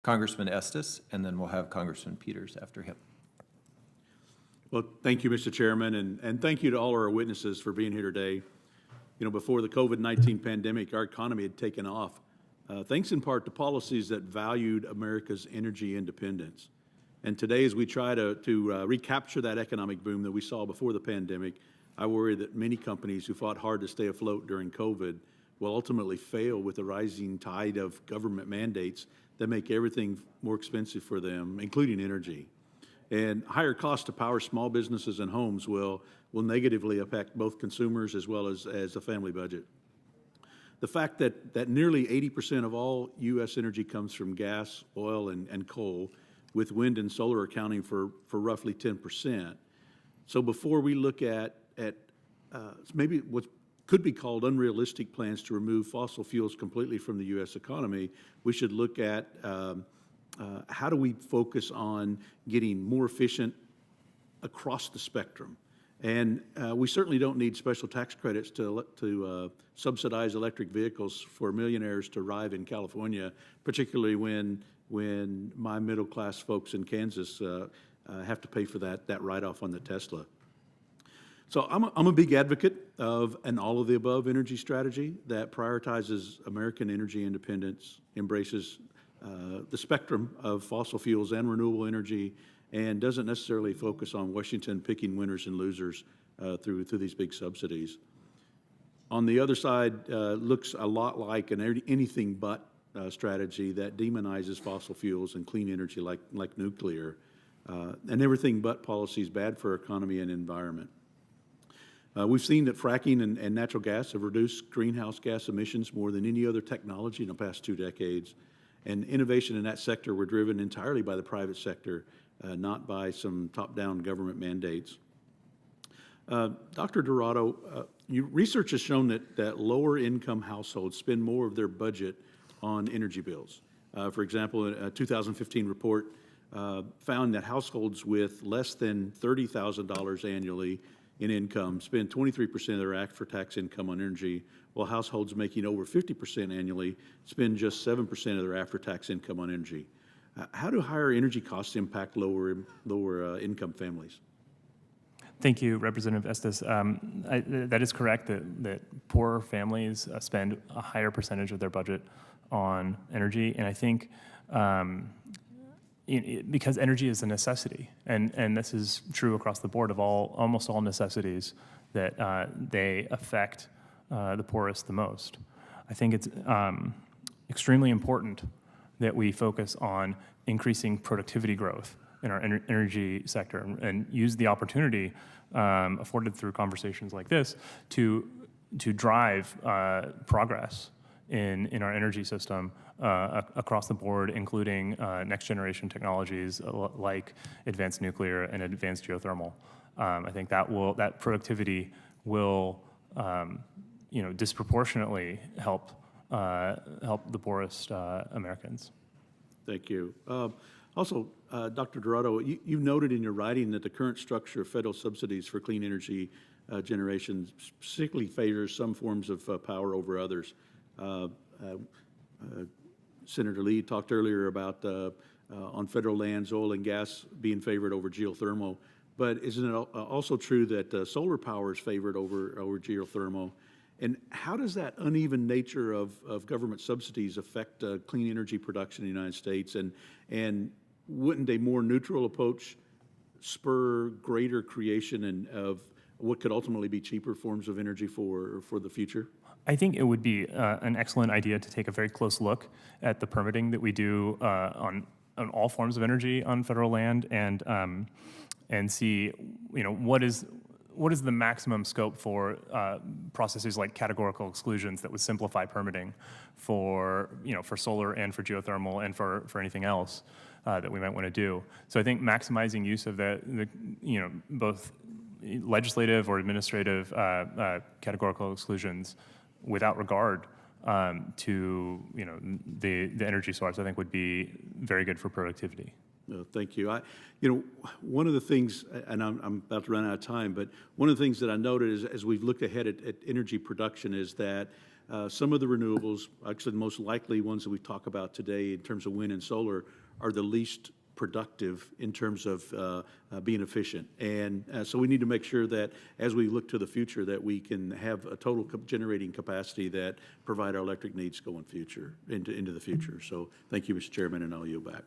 Congressman Estes, and then we'll have Congressman Peters after him. Well, thank you, Mr. Chairman, and thank you to all our witnesses for being here today. You know, before the COVID-19 pandemic, our economy had taken off, thanks in part to policies that valued America's energy independence. And today, as we try to recapture that economic boom that we saw before the pandemic, I worry that many companies who fought hard to stay afloat during COVID will ultimately fail with the rising tide of government mandates that make everything more expensive for them, including energy. And higher cost to power small businesses and homes will negatively affect both consumers as well as the family budget. The fact that nearly 80% of all U.S. energy comes from gas, oil, and coal, with wind and solar accounting for roughly 10%. So before we look at maybe what could be called unrealistic plans to remove fossil fuels completely from the U.S. economy, we should look at how do we focus on getting more efficient across the spectrum. And we certainly don't need special tax credits to subsidize electric vehicles for millionaires to arrive in California, particularly when my middle-class folks in Kansas have to pay for that write-off on the Tesla. So I'm a big advocate of an all-of-the-above energy strategy that prioritizes American energy independence, embraces the spectrum of fossil fuels and renewable energy, and doesn't necessarily focus on Washington picking winners and losers through these big subsidies. On the other side, looks a lot like an anything but strategy that demonizes fossil fuels and clean energy like nuclear, and everything but policy is bad for our economy and environment. We've seen that fracking and natural gas have reduced greenhouse gas emissions more than any other technology in the past 2 decades, and innovation in that sector were driven entirely by the private sector, not by some top-down government mandates. Dr. Dorado, research has shown that lower-income households spend more of their budget on energy bills. For example, a 2015 report found that households with less than $30,000 annually in income spend 23% of their after-tax income on energy, while households making over 50% annually spend just 7% of their after-tax income on energy. How do higher energy costs impact lower income families? Thank you, Representative Estes. That is correct that poorer families spend a higher percentage of their budget on energy, and I think because energy is a necessity, and this is true across the board of almost all necessities, that they affect the poorest the most. I think it's extremely important that we focus on increasing productivity growth in our energy sector and use the opportunity afforded through conversations like this to drive progress in our energy system across the board, including next generation technologies like advanced nuclear and advanced geothermal. I think that productivity will disproportionately help the poorest Americans. Thank you. Also, Dr. Dorado, you noted in your writing that the current structure of federal subsidies for clean energy generation particularly favors some forms of power over others. Senator Lee talked earlier about on federal lands, oil and gas being favored over geothermal, but isn't it also true that solar power is favored over geothermal? And how does that uneven nature of government subsidies affect clean energy production in the United States? And wouldn't a more neutral approach spur greater creation of what could ultimately be cheaper forms of energy for the future? I think it would be an excellent idea to take a very close look at the permitting that we do on all forms of energy on federal land, and see, what is the maximum scope for processes like categorical exclusions that would simplify permitting for solar and for geothermal and for anything else that we might want to do. So I think maximizing use of the both legislative or administrative categorical exclusions without regard to the energy source, I think would be very good for productivity. Thank you. One of the things, and I'm about to run out of time, but one of the things that I noted as we've looked ahead at energy production is that some of the renewables, actually the most likely ones that we talk about today in terms of wind and solar, are the least productive in terms of being efficient. And so we need to make sure that as we look to the future that we can have a total generating capacity that provide our electric needs going into the future. So thank you, Mr. Chairman, and I'll yield back.